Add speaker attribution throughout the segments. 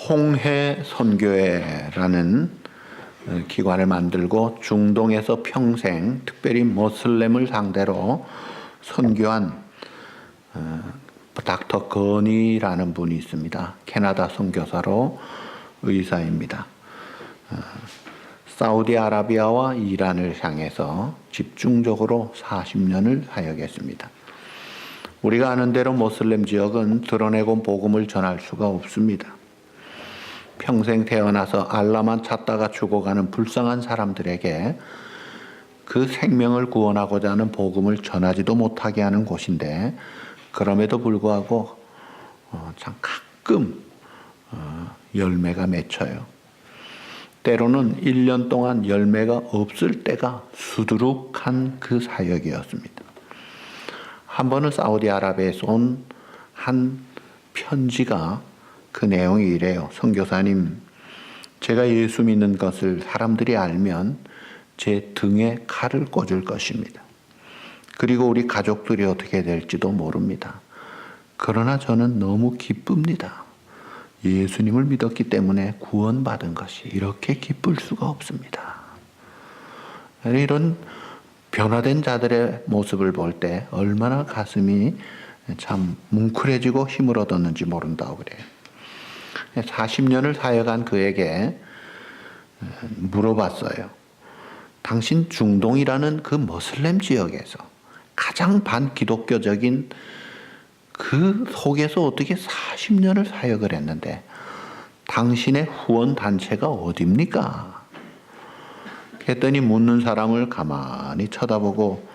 Speaker 1: 홍해 선교회라는 기관을 만들고 중동에서 평생 특별히 모슬렘을 상대로 선교한 닥터 거니라는 분이 있습니다. 캐나다 선교사로 의사입니다. 사우디아라비아와 이란을 향해서 집중적으로 40년을 사역했습니다. 우리가 아는 대로 모슬렘 지역은 드러내고 복음을 전할 수가 없습니다. 평생 태어나서 알라만 찾다가 죽어가는 불쌍한 사람들에게 그 생명을 구원하고자 하는 복음을 전하지도 못하게 하는 곳인데, 그럼에도 불구하고 참 가끔 열매가 맺혀요. 때로는 1년 동안 열매가 없을 때가 수두룩한 그 사역이었습니다. 한 번은 사우디아라비아에서 온 한 편지가 그 내용이 이래요. 선교사님, 제가 예수 믿는 것을 사람들이 알면 제 등에 칼을 꽂을 것입니다. 그리고 우리 가족들이 어떻게 될지도 모릅니다. 그러나 저는 너무 기쁩니다. 예수님을 믿었기 때문에 구원받은 것이 이렇게 기쁠 수가 없습니다. 이런 변화된 자들의 모습을 볼 때 얼마나 가슴이 참 뭉클해지고 힘을 얻었는지 모른다고 그래요. 40년을 사역한 그에게 물어봤어요. 당신 중동이라는 그 모슬렘 지역에서 가장 반기독교적인 그 속에서 어떻게 40년을 사역을 했는데 당신의 후원 단체가 어디입니까? 그랬더니 묻는 사람을 가만히 쳐다보고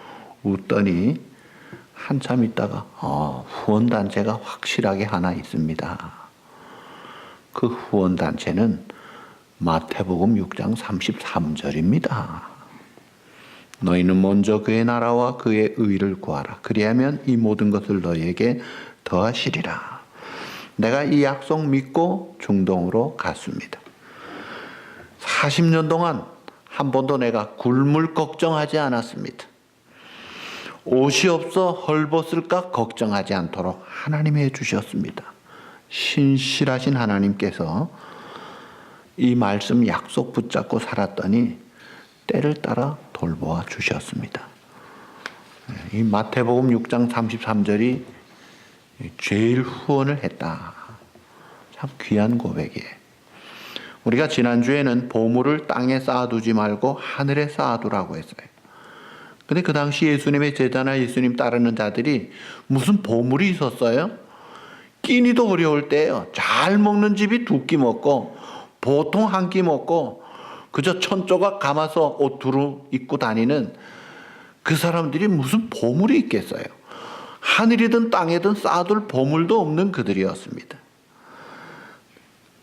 Speaker 1: 웃더니 한참 있다가 후원 단체가 확실하게 하나 있습니다. 그 후원 단체는 마태복음 6장 33절입니다. 너희는 먼저 그의 나라와 그의 의를 구하라. 그리하면 이 모든 것을 너희에게 더하시리라. 내가 이 약속 믿고 중동으로 갔습니다. 40년 동안 한 번도 내가 굶을 걱정하지 않았습니다. 옷이 없어 헐벗을까 걱정하지 않도록 하나님이 해주셨습니다. 신실하신 하나님께서 이 말씀 약속 붙잡고 살았더니 때를 따라 돌보아 주셨습니다. 이 마태복음 6장 33절이 제일 후원을 했다. 참 귀한 고백이에요. 우리가 지난주에는 보물을 땅에 쌓아두지 말고 하늘에 쌓아두라고 했어요. 근데 그 당시 예수님의 제자나 예수님 따르는 자들이 무슨 보물이 있었어요? 끼니도 어려울 때예요. 잘 먹는 집이 2끼 먹고 보통 1끼 먹고 그저 천조각 감아서 옷 두루 입고 다니는 그 사람들이 무슨 보물이 있겠어요? 하늘이든 땅이든 쌓아둘 보물도 없는 그들이었습니다.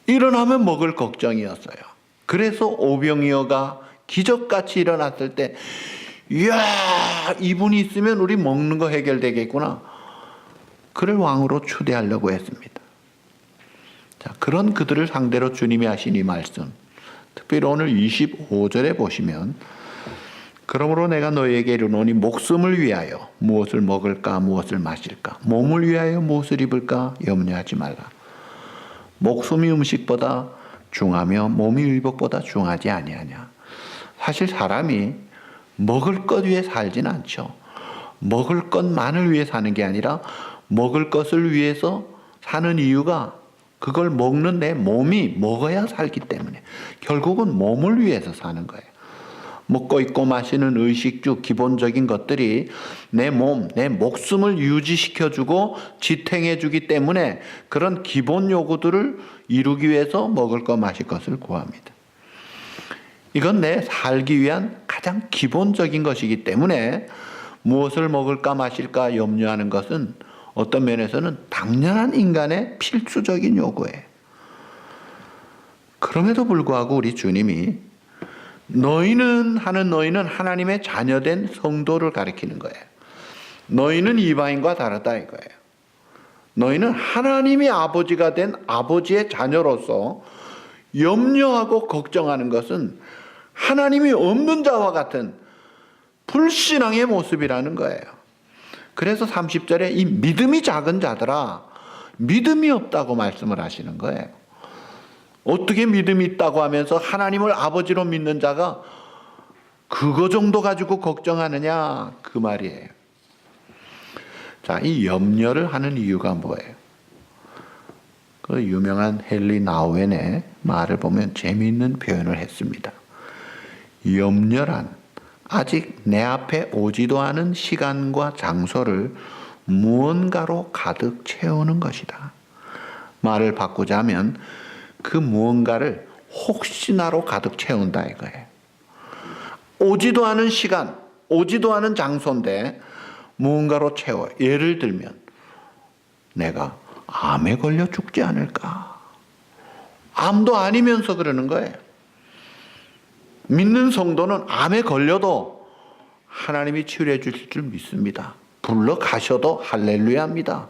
Speaker 1: 일어나면 먹을 걱정이었어요. 그래서 오병이어가 기적같이 일어났을 때 이야, 이분이 있으면 우리 먹는 거 해결되겠구나. 그를 왕으로 추대하려고 했습니다. 자, 그런 그들을 상대로 주님이 하신 이 말씀, 특별히 오늘 25절에 보시면, 그러므로 내가 너희에게 이르노니 목숨을 위하여 무엇을 먹을까 무엇을 마실까, 몸을 위하여 무엇을 입을까 염려하지 말라. 목숨이 음식보다 중하며 몸이 의복보다 중하지 아니하냐. 사실 사람이 먹을 것 위해 살진 않죠. 먹을 것만을 위해 사는 게 아니라 먹을 것을 위해서 사는 이유가 그걸 먹는 내 몸이 먹어야 살기 때문에 결국은 몸을 위해서 사는 거예요. 먹고 입고 마시는 의식주 기본적인 것들이 내 몸, 내 목숨을 유지시켜주고 지탱해주기 때문에 그런 기본 요구들을 이루기 위해서 먹을 것 마실 것을 구합니다. 이건 내 살기 위한 가장 기본적인 것이기 때문에 무엇을 먹을까 마실까 염려하는 것은 어떤 면에서는 당연한 인간의 필수적인 요구예요. 그럼에도 불구하고 우리 주님이 너희는 하나님의 자녀된 성도를 가리키는 거예요. 너희는 이방인과 다르다 이거예요. 너희는 하나님이 아버지가 된 아버지의 자녀로서 염려하고 걱정하는 것은 하나님이 없는 자와 같은 불신앙의 모습이라는 거예요. 그래서 30절에 이 믿음이 작은 자들아, 믿음이 없다고 말씀을 하시는 거예요. 어떻게 믿음이 있다고 하면서 하나님을 아버지로 믿는 자가 그거 정도 가지고 걱정하느냐, 그 말이에요. 자, 이 염려를 하는 이유가 뭐예요? 그 유명한 헨리 나우엔의 말을 보면 재미있는 표현을 했습니다. 염려란 아직 내 앞에 오지도 않은 시간과 장소를 무언가로 가득 채우는 것이다. 말을 바꾸자면 그 무언가를 혹시나로 가득 채운다 이거예요. 오지도 않은 시간, 오지도 않은 장소인데 무언가로 채워. 예를 들면 내가 암에 걸려 죽지 않을까? 암도 아니면서 그러는 거예요. 믿는 성도는 암에 걸려도 하나님이 치유해 주실 줄 믿습니다. 불러 가셔도 할렐루야입니다.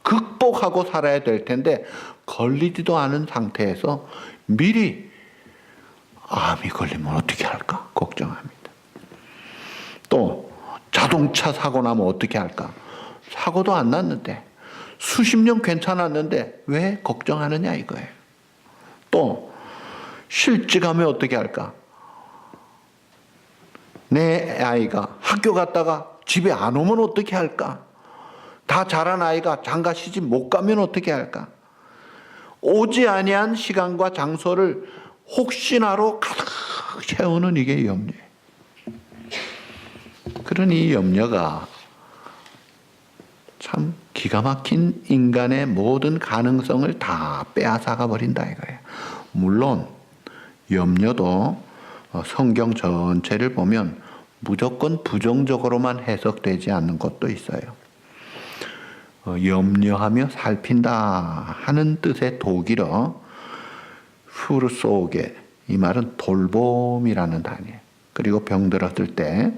Speaker 1: 극복하고 살아야 될 텐데 걸리지도 않은 상태에서 미리 암이 걸리면 어떻게 할까 걱정합니다. 또 자동차 사고 나면 어떻게 할까? 사고도 안 났는데 수십 년 괜찮았는데 왜 걱정하느냐 이거예요. 또 실직하면 어떻게 할까? 내 아이가 학교 갔다가 집에 안 오면 어떻게 할까? 다 자란 아이가 장가 시집 못 가면 어떻게 할까? 오지 아니한 시간과 장소를 혹시나로 가득 채우는 이게 염려예요. 그러니 이 염려가 참 기가 막힌 인간의 모든 가능성을 다 빼앗아가 버린다 이거예요. 물론 염려도 성경 전체를 보면 무조건 부정적으로만 해석되지 않는 것도 있어요. 염려하며 살핀다 하는 뜻의 독일어 푸르소게, 이 말은 돌봄이라는 단어예요. 그리고 병들었을 때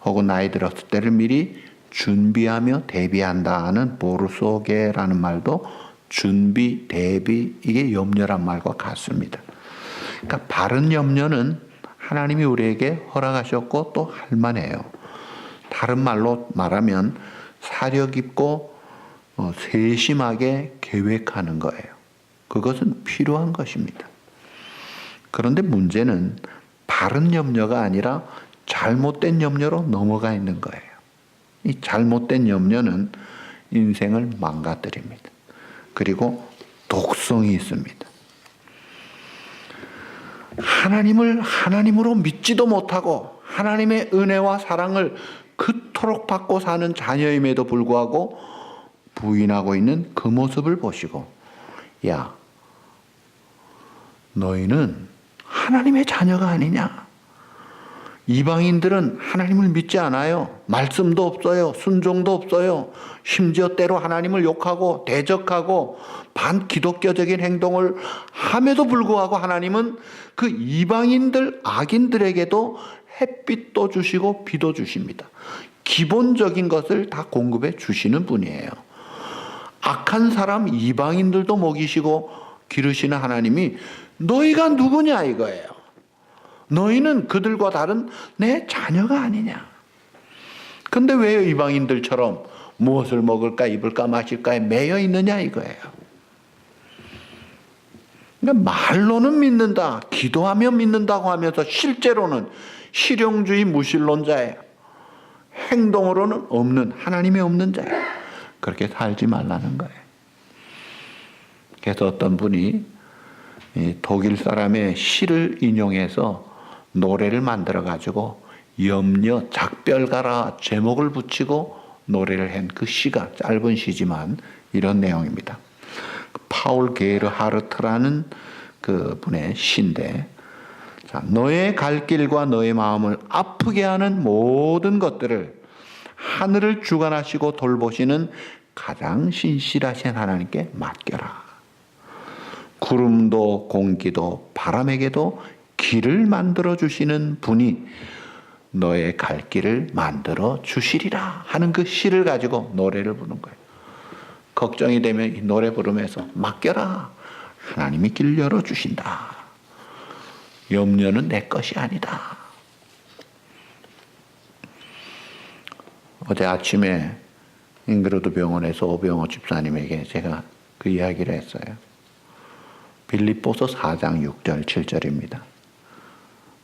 Speaker 1: 혹은 나이 들었을 때를 미리 준비하며 대비한다는 보르소게라는 말도 준비, 대비, 이게 염려란 말과 같습니다. 그러니까 바른 염려는 하나님이 우리에게 허락하셨고 또 할만해요. 다른 말로 말하면 사려 깊고 세심하게 계획하는 거예요. 그것은 필요한 것입니다. 그런데 문제는 바른 염려가 아니라 잘못된 염려로 넘어가 있는 거예요. 이 잘못된 염려는 인생을 망가뜨립니다. 그리고 독성이 있습니다. 하나님을 하나님으로 믿지도 못하고 하나님의 은혜와 사랑을 그토록 받고 사는 자녀임에도 불구하고 부인하고 있는 그 모습을 보시고, 야, 너희는 하나님의 자녀가 아니냐? 이방인들은 하나님을 믿지 않아요. 말씀도 없어요. 순종도 없어요. 심지어 때로 하나님을 욕하고 대적하고 반기독교적인 행동을 함에도 불구하고 하나님은 그 이방인들, 악인들에게도 햇빛도 주시고 비도 주십니다. 기본적인 것을 다 공급해 주시는 분이에요. 악한 사람 이방인들도 먹이시고 기르시는 하나님이 너희가 누구냐 이거예요. 너희는 그들과 다른 내 자녀가 아니냐. 근데 왜 이방인들처럼 무엇을 먹을까 입을까 마실까에 매여 있느냐 이거예요. 그러니까 말로는 믿는다, 기도하며 믿는다고 하면서 실제로는 실용주의 무신론자예요. 행동으로는 없는, 하나님이 없는 자예요. 그렇게 살지 말라는 거예요. 그래서 어떤 분이 독일 사람의 시를 인용해서 노래를 만들어 가지고 염려 작별가라 제목을 붙이고 노래를 한 그 시가 짧은 시지만 이런 내용입니다. 파울 게르하르트라는 그 분의 시인데, 자, 너의 갈 길과 너의 마음을 아프게 하는 모든 것들을 하늘을 주관하시고 돌보시는 가장 신실하신 하나님께 맡겨라. 구름도 공기도 바람에게도 길을 만들어 주시는 분이 너의 갈 길을 만들어 주시리라 하는 그 시를 가지고 노래를 부르는 거예요. 걱정이 되면 이 노래 부르면서 맡겨라. 하나님이 길 열어주신다. 염려는 내 것이 아니다. 어제 아침에 잉그로드 병원에서 오병호 집사님에게 제가 그 이야기를 했어요. 빌립보서 4장 6절 7절입니다.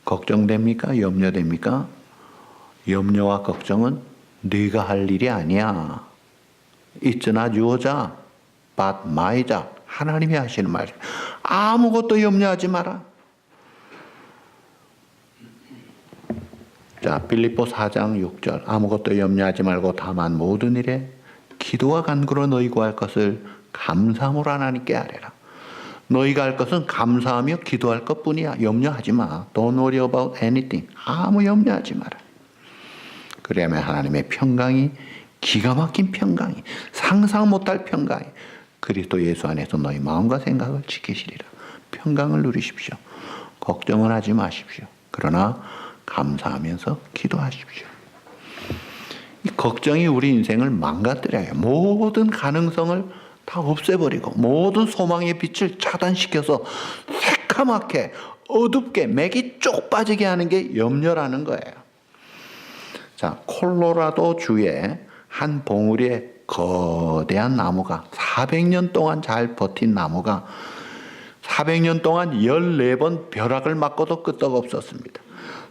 Speaker 1: 걱정됩니까? 염려됩니까? 염려와 걱정은 네가 할 일이 아니야. It's not your job, but my job. 하나님이 하시는 말. 아무것도 염려하지 마라. 자, 빌립보 4장 6절. 아무것도 염려하지 말고 다만 모든 일에 기도와 간구로 너희 구할 것을 감사함으로 하나님께 아뢰라. 너희가 할 것은 감사하며 기도할 것뿐이야. 염려하지 마. Don't worry about anything. 아무 염려하지 마라. 그러면 하나님의 평강이, 기가 막힌 평강이, 상상 못할 평강이 그리스도 예수 안에서 너희 마음과 생각을 지키시리라. 평강을 누리십시오. 걱정은 하지 마십시오. 그러나 감사하면서 기도하십시오. 이 걱정이 우리 인생을 망가뜨려요. 모든 가능성을 다 없애버리고 모든 소망의 빛을 차단시켜서 새카맣게 어둡게 맥이 쪽 빠지게 하는 게 염려라는 거예요. 자, 콜로라도 주에 한 봉우리에 거대한 나무가 400년 동안 잘 버틴 나무가 400년 동안 14번 벼락을 맞고도 끄떡없었습니다.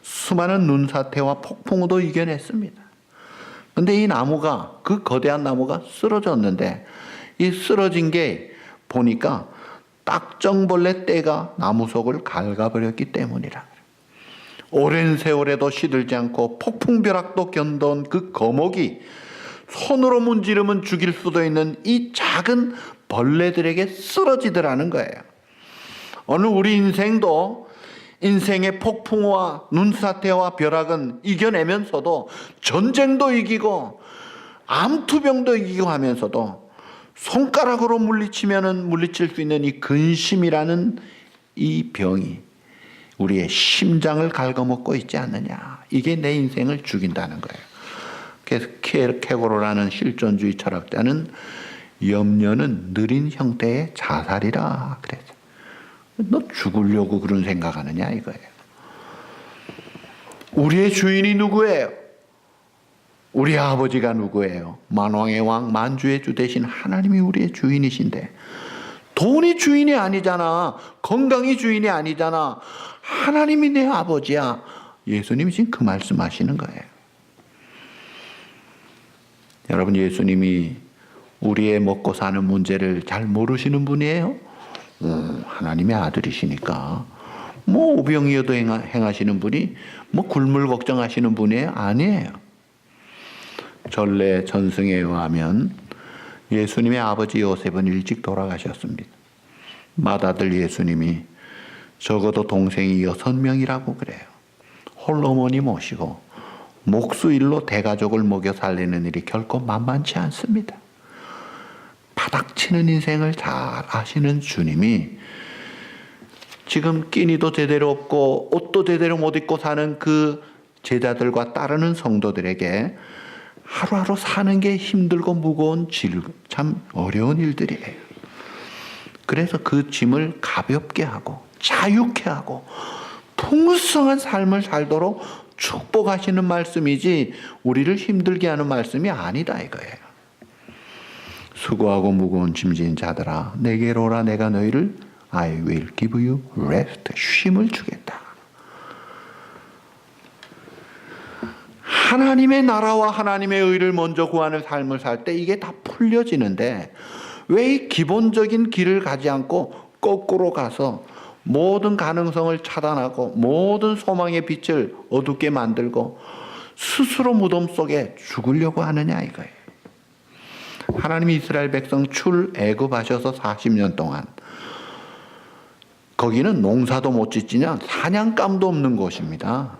Speaker 1: 수많은 눈사태와 폭풍우도 이겨냈습니다. 근데 이 나무가, 그 거대한 나무가 쓰러졌는데 이 쓰러진 게 보니까 딱정벌레 떼가 나무 속을 갉아버렸기 때문이라. 오랜 세월에도 시들지 않고 폭풍벼락도 견뎌온 그 거목이 손으로 문지르면 죽일 수도 있는 이 작은 벌레들에게 쓰러지더라는 거예요. 오늘 우리 인생도 인생의 폭풍과 눈사태와 벼락은 이겨내면서도 전쟁도 이기고 암투병도 이기고 하면서도 손가락으로 물리칠 수 있는 이 근심이라는 이 병이 우리의 심장을 갉아먹고 있지 않느냐. 이게 내 인생을 죽인다는 거예요. 그래서 케고로라는 실존주의 철학자는 염려는 느린 형태의 자살이라 그랬어요. 너 죽으려고 그런 생각하느냐 이거예요. 우리의 주인이 누구예요? 우리 아버지가 누구예요? 만왕의 왕 만주의 주 대신 하나님이 우리의 주인이신데 돈이 주인이 아니잖아. 건강이 주인이 아니잖아. 하나님이 내 아버지야. 예수님이 지금 그 말씀하시는 거예요. 여러분, 예수님이 우리의 먹고 사는 문제를 잘 모르시는 분이에요? 하나님의 아들이시니까 뭐 오병이어도 행하시는 분이 뭐 굴물 걱정하시는 분이에요? 아니에요. 전래 전승에 의하면 예수님의 아버지 요셉은 일찍 돌아가셨습니다. 맏아들 예수님이 적어도 동생이 6명이라고 그래요. 홀어머니 모시고 목수일로 대가족을 먹여 살리는 일이 결코 만만치 않습니다. 바닥치는 인생을 잘 아시는 주님이 지금 끼니도 제대로 없고 옷도 제대로 못 입고 사는 그 제자들과 따르는 성도들에게 하루하루 사는 게 힘들고 무거운 참 어려운 일들이에요. 그래서 그 짐을 가볍게 하고 자유케 하고 풍성한 삶을 살도록 축복하시는 말씀이지 우리를 힘들게 하는 말씀이 아니다 이거예요. 수고하고 무거운 짐진 자들아 내게로 오라. 내가 너희를 I will give you rest. 쉼을 주겠다. 하나님의 나라와 하나님의 의를 먼저 구하는 삶을 살 때 이게 다 풀려지는데 왜 이 기본적인 길을 가지 않고 거꾸로 가서 모든 가능성을 차단하고 모든 소망의 빛을 어둡게 만들고 스스로 무덤 속에 죽으려고 하느냐 이거예요. 하나님이 이스라엘 백성 출애굽하셔서 40년 동안 거기는 농사도 못 짓지냐 사냥감도 없는 곳입니다.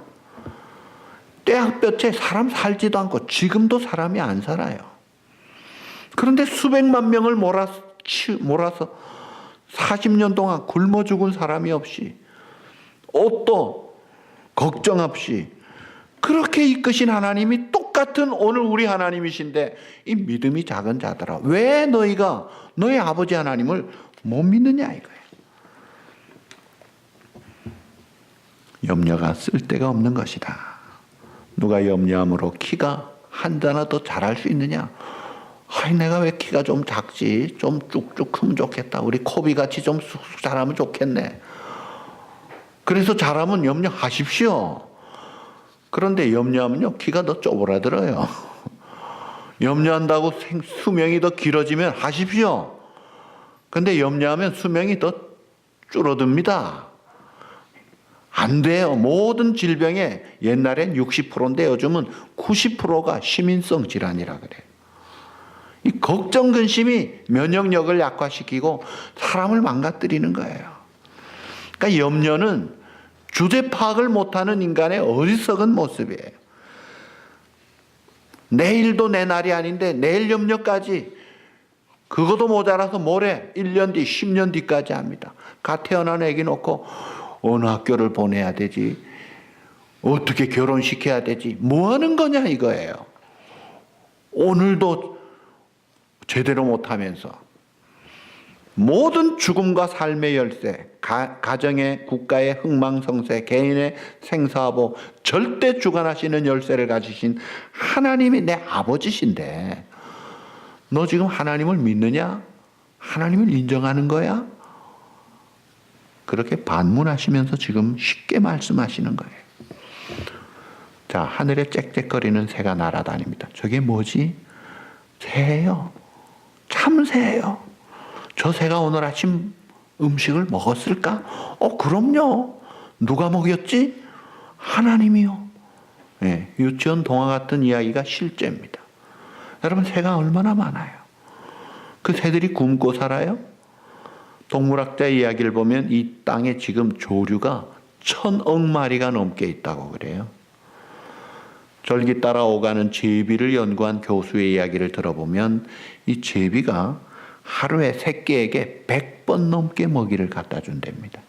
Speaker 1: 떼학볕에 사람 살지도 않고 지금도 사람이 안 살아요. 그런데 수백만 명을 몰아서 40년 동안 굶어 죽은 사람이 없이 옷도 걱정 없이 그렇게 이끄신 하나님이 똑같은 오늘 우리 하나님이신데 이 믿음이 작은 자들아 왜 너희가 너희 아버지 하나님을 못 믿느냐 이거예요. 염려가 쓸데가 없는 것이다. 누가 염려함으로 키가 한 자나 더 자랄 수 있느냐? 아이, 내가 왜 키가 좀 작지? 좀 쭉쭉 크면 좋겠다. 우리 코비같이 좀 쑥쑥 자라면 좋겠네. 그래서 자라면 염려하십시오. 그런데 염려하면요, 키가 더 쪼그라들어요. 염려한다고 수명이 더 길어지면 하십시오. 근데 염려하면 수명이 더 줄어듭니다. 안 돼요. 모든 질병에 옛날엔 60%인데 요즘은 90%가 시민성 질환이라 그래요. 이 걱정, 근심이 면역력을 약화시키고 사람을 망가뜨리는 거예요. 그러니까 염려는 주제 파악을 못하는 인간의 어리석은 모습이에요. 내일도 내 날이 아닌데 내일 염려까지, 그것도 모자라서 모레 1년 뒤 10년 뒤까지 합니다. 갓 태어난 애기 놓고 어느 학교를 보내야 되지, 어떻게 결혼시켜야 되지, 뭐 하는 거냐 이거예요. 오늘도 제대로 못하면서. 모든 죽음과 삶의 열쇠, 가정의, 국가의 흥망성쇠, 개인의 생사하보, 절대 주관하시는 열쇠를 가지신 하나님이 내 아버지신데 너 지금 하나님을 믿느냐? 하나님을 인정하는 거야? 그렇게 반문하시면서 지금 쉽게 말씀하시는 거예요. 자, 하늘에 짹짹거리는 새가 날아다닙니다. 저게 뭐지? 새예요. 참새예요. 저 새가 오늘 아침 음식을 먹었을까? 그럼요. 누가 먹였지? 하나님이요. 네, 유치원 동화 같은 이야기가 실제입니다. 여러분, 새가 얼마나 많아요. 그 새들이 굶고 살아요? 동물학자 이야기를 보면 이 땅에 지금 조류가 1,000억 마리가 넘게 있다고 그래요. 절기 따라 오가는 제비를 연구한 교수의 이야기를 들어보면 이 제비가 하루에 새끼에게 100번 넘게 먹이를 갖다 준답니다.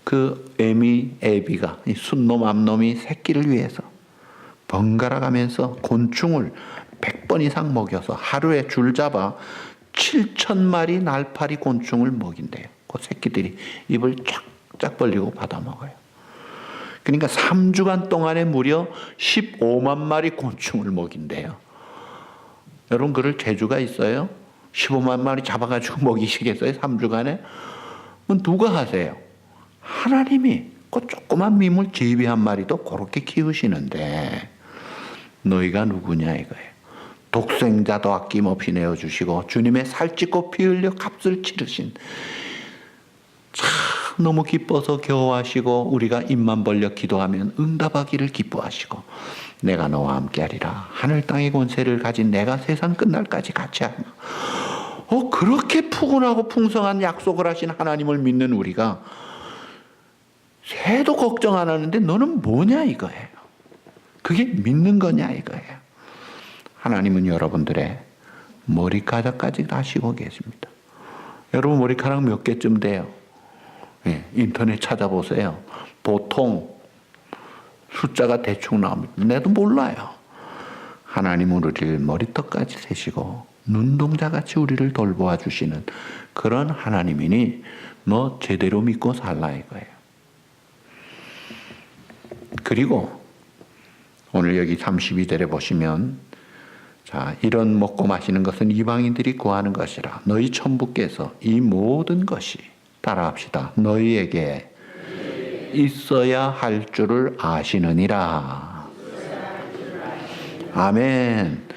Speaker 1: 그 애비가, 이 순놈 암놈이 새끼를 위해서 번갈아 가면서 곤충을 100번 이상 먹여서 하루에 줄 잡아 7,000마리 날파리 곤충을 먹인대요. 그 새끼들이 입을 쫙쫙 벌리고 받아 먹어요. 그러니까 3주간 동안에 무려 15만 마리 곤충을 먹인대요. 여러분, 그럴 재주가 있어요? 15만 마리 잡아가지고 먹이시겠어요? 3주간에? 누가 하세요? 하나님이 그 조그만 미물 제비 한 마리도 그렇게 키우시는데 너희가 누구냐 이거예요. 독생자도 아낌없이 내어주시고 주님의 살찌고 피 흘려 값을 치르신, 참 너무 기뻐서 겨워하시고 우리가 입만 벌려 기도하면 응답하기를 기뻐하시고 내가 너와 함께하리라. 하늘 땅의 권세를 가진 내가 세상 끝날까지 같이 하마. 그렇게 푸근하고 풍성한 약속을 하신 하나님을 믿는 우리가 새도 걱정 안 하는데 너는 뭐냐 이거예요. 그게 믿는 거냐 이거예요. 하나님은 여러분들의 머리카락까지 다시고 계십니다. 여러분 머리카락 몇 개쯤 돼요? 네, 인터넷 찾아보세요. 보통 숫자가 대충 나옵니다. 내도 몰라요. 하나님은 우리를 머리털까지 세시고 눈동자같이 우리를 돌보아 주시는 그런 하나님이니 너 제대로 믿고 살라 이거예요. 그리고 오늘 여기 32절에 보시면, 자, 이런 먹고 마시는 것은 이방인들이 구하는 것이라 너희 천부께서 이 모든 것이, 따라합시다, 너희에게 있어야 할 줄을 아시느니라. 아멘.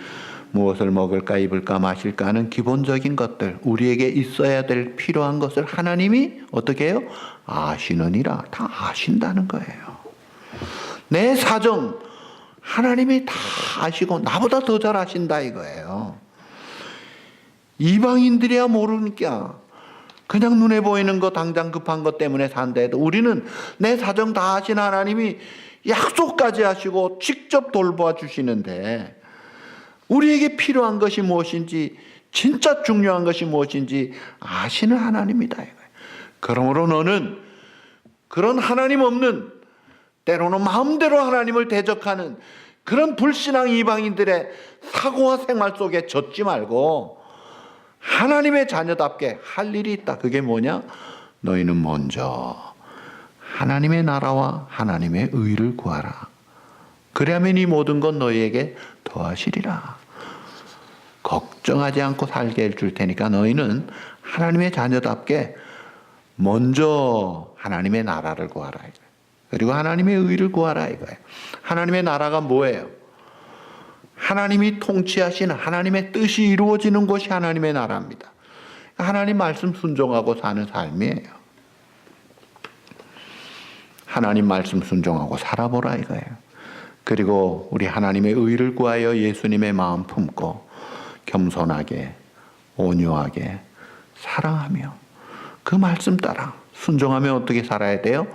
Speaker 1: 무엇을 먹을까 입을까 마실까 하는 기본적인 것들, 우리에게 있어야 될 필요한 것을 하나님이 어떻게 해요? 아시느니라. 다 아신다는 거예요. 내 사정 하나님이 다 아시고 나보다 더 잘 아신다 이거예요. 이방인들이야 모르니까 그냥 눈에 보이는 거 당장 급한 것 때문에 산다 해도 우리는 내 사정 다 아신 하나님이 약속까지 하시고 직접 돌보아 주시는데 우리에게 필요한 것이 무엇인지, 진짜 중요한 것이 무엇인지 아시는 하나님이다 이거예요. 그러므로 너는 그런 하나님 없는, 때로는 마음대로 하나님을 대적하는 그런 불신앙 이방인들의 사고와 생활 속에 젖지 말고 하나님의 자녀답게 할 일이 있다. 그게 뭐냐? 너희는 먼저 하나님의 나라와 하나님의 의를 구하라. 그리하면 이 모든 건 너희에게 더하시리라. 걱정하지 않고 살게 해줄 테니까 너희는 하나님의 자녀답게 먼저 하나님의 나라를 구하라 이거예요. 그리고 하나님의 의를 구하라 이거예요. 하나님의 나라가 뭐예요? 하나님이 통치하시는 하나님의 뜻이 이루어지는 것이 하나님의 나라입니다. 하나님 말씀 순종하고 사는 삶이에요. 하나님 말씀 순종하고 살아보라 이거예요. 그리고 우리 하나님의 의를 구하여 예수님의 마음 품고 겸손하게 온유하게 사랑하며 그 말씀 따라 순종하며 어떻게 살아야 돼요?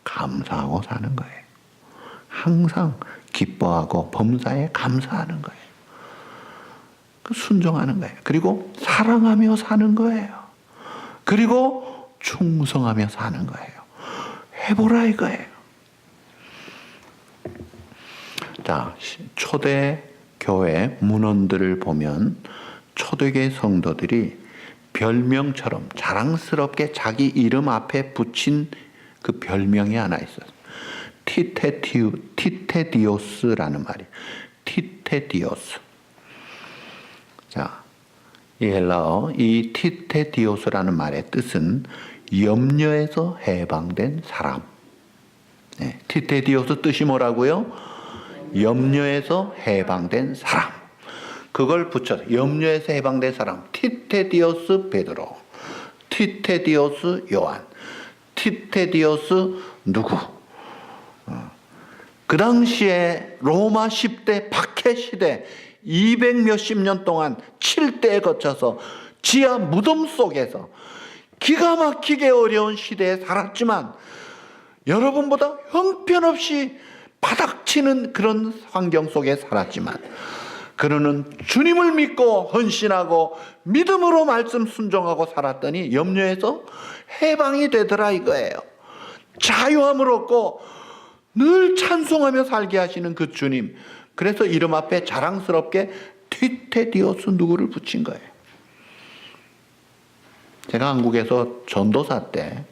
Speaker 1: 감사하고 사는 거예요. 항상 기뻐하고 범사에 감사하는 거예요. 그 순종하는 거예요. 그리고 사랑하며 사는 거예요. 그리고 충성하며 사는 거예요. 해보라 이거예요. 자, 초대 교회 문헌들을 보면 초대교회 성도들이 별명처럼 자랑스럽게 자기 이름 앞에 붙인 그 별명이 하나 있어요. 티테디오스라는 말이에요. 티테디오스. 자, 이 헬라어 이 티테디오스라는 말의 뜻은 염려에서 해방된 사람. 네, 티테디오스 뜻이 뭐라고요? 염려에서 해방된 사람. 그걸 붙여서 염려에서 해방된 사람. 티테디오스 베드로, 티테디오스 요한, 티테디오스 누구? 그 당시에 로마 10대 박해 시대 200 몇십 년 동안 7대에 거쳐서 지하 무덤 속에서 기가 막히게 어려운 시대에 살았지만 여러분보다 형편없이 바닥치는 그런 환경 속에 살았지만 그는 주님을 믿고 헌신하고 믿음으로 말씀 순종하고 살았더니 염려에서 해방이 되더라 이거예요. 자유함을 얻고 늘 찬송하며 살게 하시는 그 주님. 그래서 이름 앞에 자랑스럽게 티테디오스 누구를 붙인 거예요. 제가 한국에서 전도사 때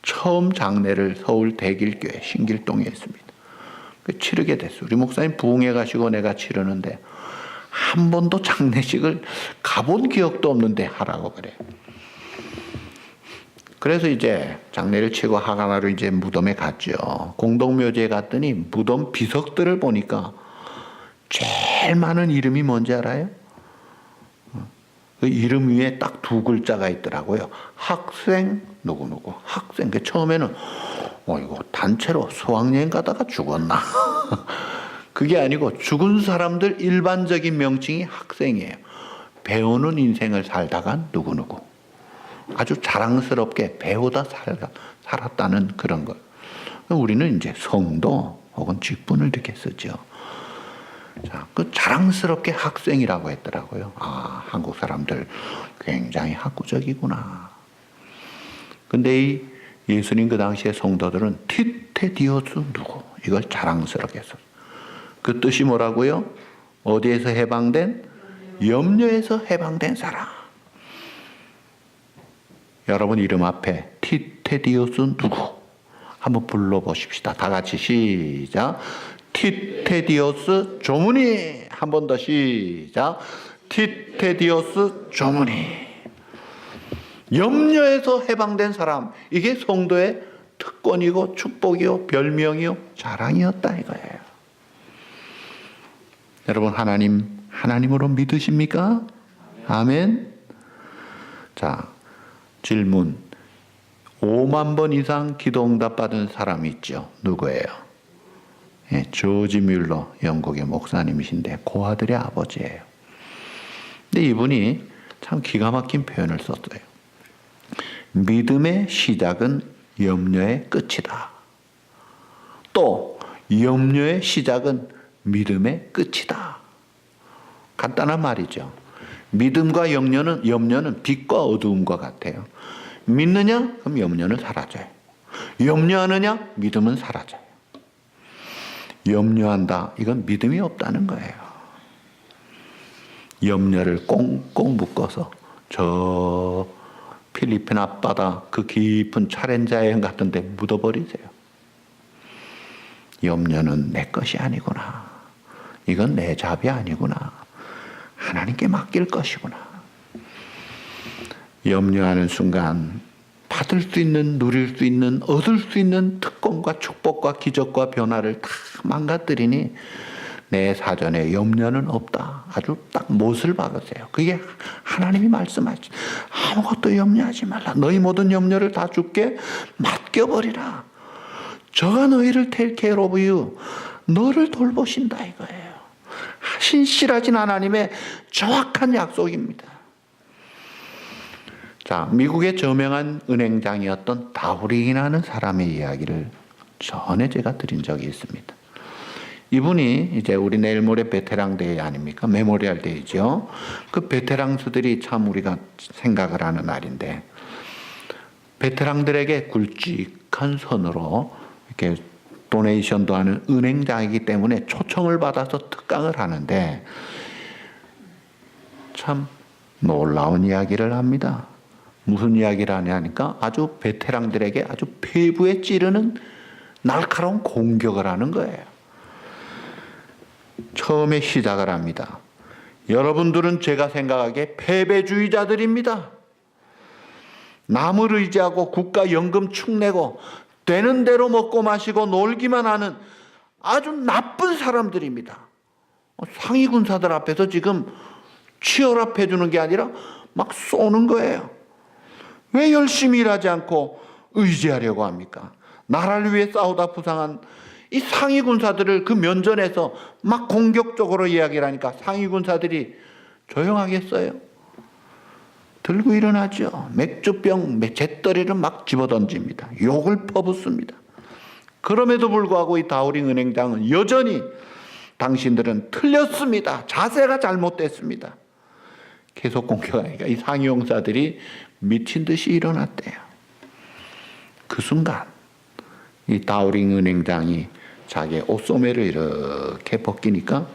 Speaker 1: 처음 장례를 서울 대길교회 신길동에 했습니다. 치르게 됐어요. 우리 목사님 부흥회 가시고 내가 치르는데 한 번도 장례식을 가본 기억도 없는데 하라고 그래요. 그래서 이제 장례를 치고 하가나로 이제 무덤에 갔죠. 공동묘지에 갔더니 무덤 비석들을 보니까 제일 많은 이름이 뭔지 알아요? 그 이름 위에 딱 두 글자가 있더라고요. 학생 누구누구. 학생. 그 처음에는 이거 단체로 수학여행 가다가 죽었나? 그게 아니고 죽은 사람들 일반적인 명칭이 학생이에요. 배우는 인생을 살다가 누구누구. 아주 자랑스럽게 배우다 살았다는 그런 것. 우리는 이제 성도 혹은 직분을 이렇게 쓰죠. 자, 그 자랑스럽게 학생이라고 했더라고요. 아, 한국 사람들 굉장히 학구적이구나. 근데 이 예수님 그 당시의 성도들은 티테디오스 누구? 이걸 자랑스럽게 했어요. 그 뜻이 뭐라고요? 어디에서 해방된? 염려에서 해방된 사람. 여러분 이름 앞에 티테디오스 누구? 한번 불러보십시다. 다 같이 시작. 티테디오스 조문이. 한 번 더 시작. 티테디오스 조문이. 염려에서 해방된 사람. 이게 성도의 특권이고 축복이요 별명이요 자랑이었다 이거예요. 여러분 하나님으로 믿으십니까? 아멘. 자, 질문. 5만 번 이상 기도 응답 받은 사람이 있죠. 누구예요? 예, 조지 뮬러 영국의 목사님이신데 고아들의 아버지예요. 근데 이분이 참 기가 막힌 표현을 썼어요. 믿음의 시작은 염려의 끝이다. 또 염려의 시작은 믿음의 끝이다. 간단한 말이죠. 믿음과 염려는 빛과 어두움과 같아요. 믿느냐? 그럼 염려는 사라져요. 염려하느냐? 믿음은 사라져요. 염려한다. 이건 믿음이 없다는 거예요. 염려를 꽁꽁 묶어서 저 필리핀 앞바다 그 깊은 찰렌자 여행 같은 데 묻어버리세요. 염려는 내 것이 아니구나. 이건 내 잡이 아니구나. 하나님께 맡길 것이구나. 염려하는 순간 받을 수 있는, 누릴 수 있는, 얻을 수 있는 특권과 축복과 기적과 변화를 다 망가뜨리니 내 사전에 염려는 없다. 아주 딱 못을 박으세요. 그게 하나님이 말씀하시 아무것도 염려하지 말라. 너희 모든 염려를 다 주께 맡겨버리라. 저가 너희를 take care of you. 너를 돌보신다 이거예요. 신실하신 하나님의 정확한 약속입니다. 자, 미국의 저명한 은행장이었던 다우링이라는 사람의 이야기를 전에 제가 드린 적이 있습니다. 이분이 이제 우리 내일 모레 베테랑 데이 아닙니까? 메모리얼 데이죠. 그 베테랑수들이 참 우리가 생각을 하는 날인데, 베테랑들에게 굵직한 선으로 이렇게 도네이션도 하는 은행장이기 때문에 초청을 받아서 특강을 하는데 참 놀라운 이야기를 합니다. 무슨 이야기를 하냐니까 아주 베테랑들에게 아주 폐부에 찌르는 날카로운 공격을 하는 거예요. 처음에 시작을 합니다. 여러분들은 제가 생각하기에 패배주의자들입니다. 남을 의지하고 국가 연금 축내고 되는 대로 먹고 마시고 놀기만 하는 아주 나쁜 사람들입니다. 상위 군사들 앞에서 지금 치열합해 주는 게 아니라 막 쏘는 거예요. 왜 열심히 일하지 않고 의지하려고 합니까? 나라를 위해 싸우다 부상한 이 상위 군사들을 그 면전에서 막 공격적으로 이야기를 하니까 상위 군사들이 조용하겠어요? 들고 일어나죠. 맥주병, 잿더리를 막 집어던집니다. 욕을 퍼붓습니다. 그럼에도 불구하고 이 다우링 은행장은 여전히 당신들은 틀렸습니다. 자세가 잘못됐습니다. 계속 공격하니까 이 상위 용사들이 미친 듯이 일어났대요. 그 순간 이 다우링 은행장이 자기의 옷소매를 이렇게 벗기니까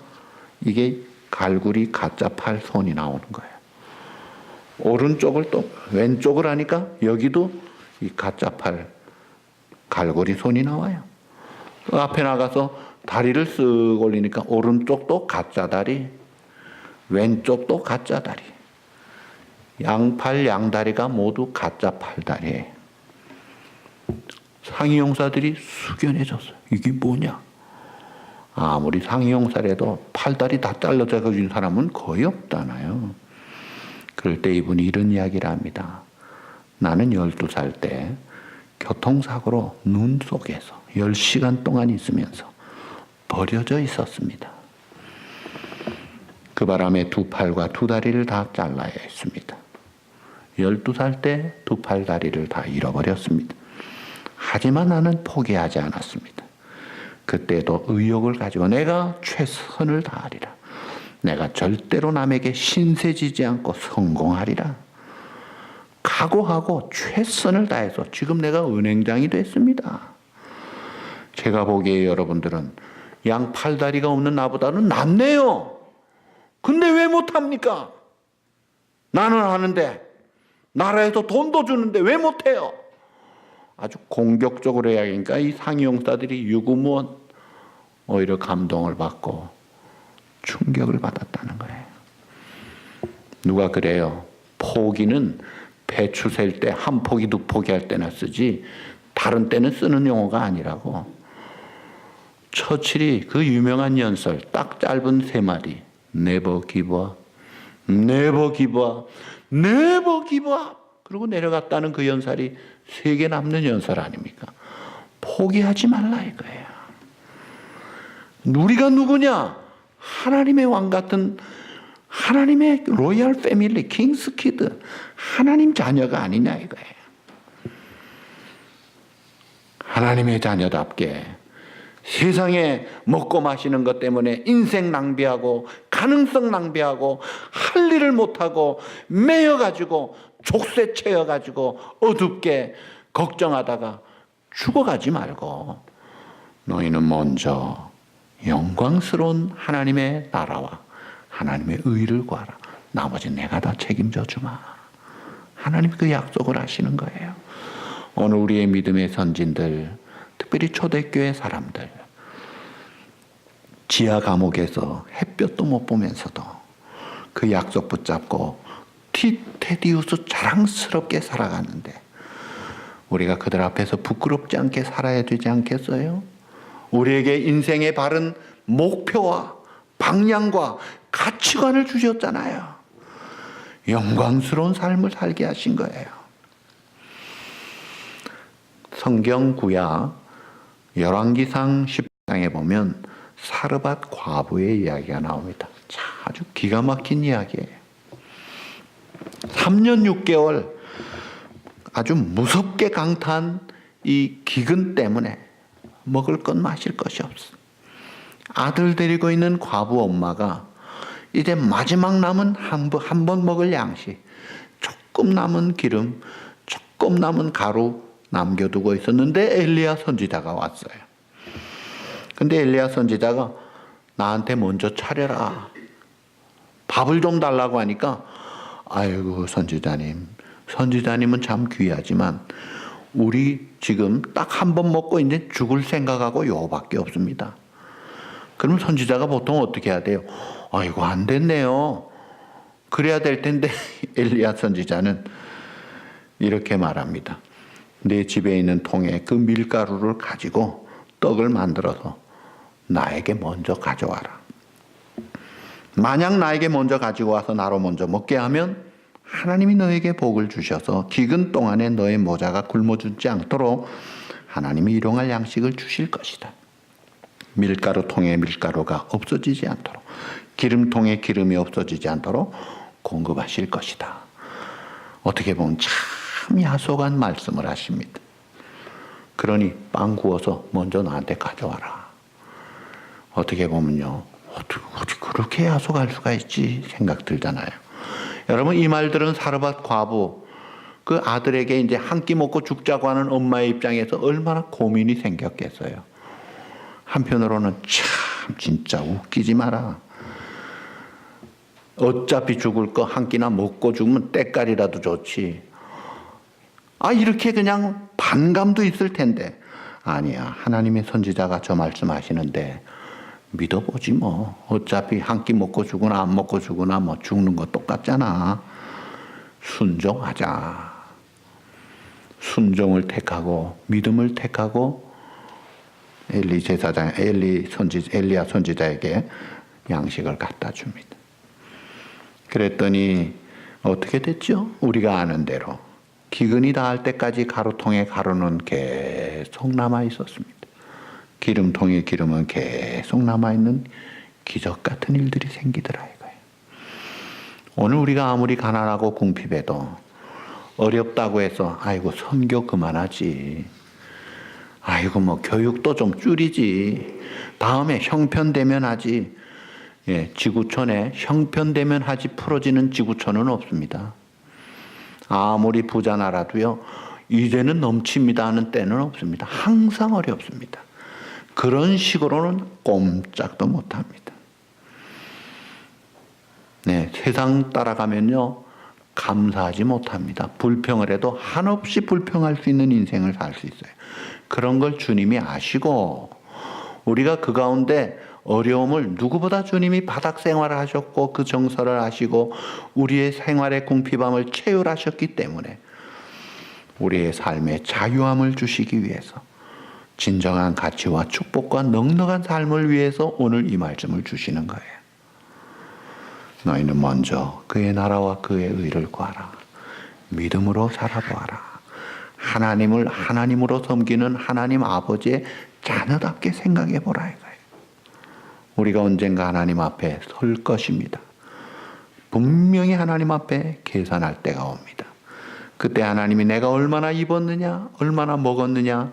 Speaker 1: 이게 갈고리 가짜 팔 손이 나오는 거예요. 오른쪽을 또 왼쪽을 하니까 여기도 이 가짜 팔 갈고리 손이 나와요. 앞에 나가서 다리를 쓱 올리니까 오른쪽도 가짜 다리, 왼쪽도 가짜 다리. 양팔 양다리가 모두 가짜 팔다리예요. 상위 용사들이 숙연해졌어요. 이게 뭐냐? 아무리 상위 용사라도 팔다리 다 잘라져 가진 사람은 거의 없잖아요. 그럴 때 이분이 이런 이야기를 합니다. 나는 12살 때 교통사고로 눈 속에서 10시간 동안 있으면서 버려져 있었습니다. 그 바람에 두 팔과 두 다리를 다 잘라야 했습니다. 12살 때 두 팔 다리를 다 잃어버렸습니다. 하지만 나는 포기하지 않았습니다. 그때도 의욕을 가지고 내가 최선을 다하리라. 내가 절대로 남에게 신세지지 않고 성공하리라. 각오하고 최선을 다해서 지금 내가 은행장이 됐습니다. 제가 보기에 여러분들은 양 팔다리가 없는 나보다는 낫네요. 근데 왜 못합니까? 나는 하는데, 나라에서 돈도 주는데 왜 못해요? 아주 공격적으로 해야 하니까 이 상위 용사들이 유구무원 오히려 감동을 받고 충격을 받았다는 거예요. 누가 그래요? 포기는 배추 셀 때 한 포기 두 포기 할 때나 쓰지 다른 때는 쓰는 용어가 아니라고. 처칠이 그 유명한 연설 딱 짧은 세 마디, Never give up, Never give up, Never give up. 그리고 내려갔다는 그 연설이 세계 남는 연설 아닙니까? 포기하지 말라 이거예요. 우리가 누구냐? 하나님의 왕 같은 하나님의 로얄 패밀리, 킹스 키드, 하나님 자녀가 아니냐 이거예요. 하나님의 자녀답게 세상에 먹고 마시는 것 때문에 인생 낭비하고 가능성 낭비하고 할 일을 못하고 매여가지고 족쇄채여가지고 어둡게 걱정하다가 죽어가지 말고 너희는 먼저 영광스러운 하나님의 나라와 하나님의 의를 구하라. 나머지 내가 다 책임져 주마. 하나님이 그 약속을 하시는 거예요. 오늘 우리의 믿음의 선진들, 특별히 초대교회 사람들, 지하 감옥에서 햇볕도 못 보면서도 그 약속 붙잡고 테디우스 자랑스럽게 살아가는데 우리가 그들 앞에서 부끄럽지 않게 살아야 되지 않겠어요? 우리에게 인생의 바른 목표와 방향과 가치관을 주셨잖아요. 영광스러운 삶을 살게 하신 거예요. 성경 구약 열왕기상 10장에 보면 사르밧 과부의 이야기가 나옵니다. 아주 기가 막힌 이야기예요. 3년 6개월 아주 무섭게 강타한 이 기근 때문에 먹을 것 마실 것이 없어. 아들 데리고 있는 과부 엄마가 이제 마지막 남은 한 번 먹을 양식, 조금 남은 기름, 조금 남은 가루 남겨두고 있었는데 엘리야 선지자가 왔어요. 근데 엘리야 선지자가 나한테 먼저 차려라, 밥을 좀 달라고 하니까 아이고 선지자님은 참 귀하지만 우리 지금 딱 한 번 먹고 이제 죽을 생각하고 요거밖에 없습니다. 그럼 선지자가 보통 어떻게 해야 돼요? 아이고 안 됐네요. 그래야 될 텐데 엘리야 선지자는 이렇게 말합니다. 내 집에 있는 통에 그 밀가루를 가지고 떡을 만들어서 나에게 먼저 가져와라. 만약 나에게 먼저 가지고 와서 나로 먼저 먹게 하면 하나님이 너에게 복을 주셔서 기근 동안에 너의 모자가 굶어 죽지 않도록 하나님이 일용할 양식을 주실 것이다. 밀가루통에 밀가루가 없어지지 않도록, 기름통에 기름이 없어지지 않도록 공급하실 것이다. 어떻게 보면 참 야속한 말씀을 하십니다. 그러니 빵 구워서 먼저 나한테 가져와라. 어떻게 보면요, 어떻게 그렇게 야속할 수가 있지 생각 들잖아요. 여러분, 이 말들은 사르밧 과부, 그 아들에게 이제 한 끼 먹고 죽자고 하는 엄마의 입장에서 얼마나 고민이 생겼겠어요. 한편으로는 참 진짜 웃기지 마라. 어차피 죽을 거 한 끼나 먹고 죽으면 때깔이라도 좋지. 이렇게 그냥 반감도 있을 텐데. 아니야, 하나님의 선지자가 저 말씀하시는데 믿어보지 뭐. 어차피 한 끼 먹고 죽으나 안 먹고 죽으나 뭐 죽는 거 똑같잖아. 순종하자. 순종을 택하고 믿음을 택하고 엘리야 선지자에게 양식을 갖다 줍니다. 그랬더니 어떻게 됐죠? 우리가 아는 대로 기근이 닿을 때까지 가루통에 가루는 계속 남아 있었습니다. 기름통에 기름은 계속 남아 있는 기적 같은 일들이 생기더라 이거예요. 오늘 우리가 아무리 가난하고 궁핍해도 어렵다고 해서 아이고 선교 그만하지, 아이고 뭐 교육도 좀 줄이지, 다음에 형편되면 하지, 지구촌에 형편되면 하지 풀어지는 지구촌은 없습니다. 아무리 부자 나라도요, 이제는 넘칩니다 하는 때는 없습니다. 항상 어렵습니다. 그런 식으로는 꼼짝도 못합니다. 세상 따라가면요, 감사하지 못합니다. 불평을 해도 한없이 불평할 수 있는 인생을 살 수 있어요. 그런 걸 주님이 아시고 우리가 그 가운데 어려움을 누구보다 주님이 바닥 생활을 하셨고 그 정서를 아시고 우리의 생활의 궁핍함을 채울하셨기 때문에 우리의 삶에 자유함을 주시기 위해서 진정한 가치와 축복과 넉넉한 삶을 위해서 오늘 이 말씀을 주시는 거예요. 너희는 먼저 그의 나라와 그의 의를 구하라. 믿음으로 살아보아라. 하나님을 하나님으로 섬기는 하나님 아버지의 자녀답게 생각해 보라 이거예요. 우리가 언젠가 하나님 앞에 설 것입니다. 분명히 하나님 앞에 계산할 때가 옵니다. 그때 하나님이 내가 얼마나 입었느냐, 얼마나 먹었느냐,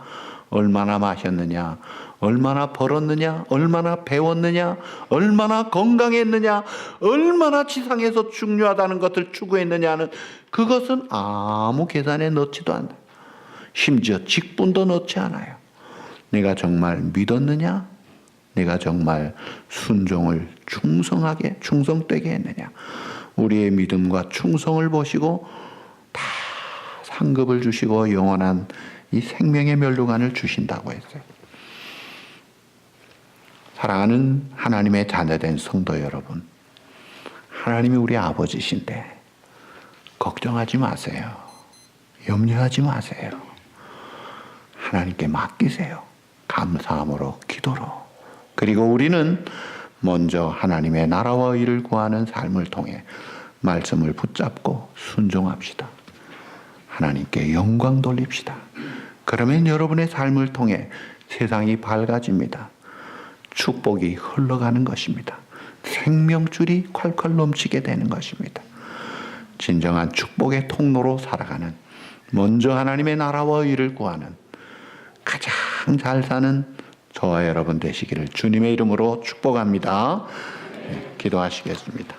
Speaker 1: 얼마나 마셨느냐, 얼마나 벌었느냐, 얼마나 배웠느냐, 얼마나 건강했느냐, 얼마나 지상에서 중요하다는 것을 추구했느냐는 그것은 아무 계산에 넣지도 않아요. 심지어 직분도 넣지 않아요. 내가 정말 믿었느냐, 내가 정말 순종을 충성되게 했느냐. 우리의 믿음과 충성을 보시고 다 상급을 주시고 영원한 이 생명의 멸류관을 주신다고 했어요. 사랑하는 하나님의 자녀된 성도 여러분, 하나님이 우리 아버지신데 걱정하지 마세요. 염려하지 마세요. 하나님께 맡기세요. 감사함으로, 기도로. 그리고 우리는 먼저 하나님의 나라와 의를 구하는 삶을 통해 말씀을 붙잡고 순종합시다. 하나님께 영광 돌립시다. 그러면 여러분의 삶을 통해 세상이 밝아집니다. 축복이 흘러가는 것입니다. 생명줄이 콸콸 넘치게 되는 것입니다. 진정한 축복의 통로로 살아가는, 먼저 하나님의 나라와 의를 구하는, 가장 잘 사는 저와 여러분 되시기를 주님의 이름으로 축복합니다. 네, 기도하시겠습니다.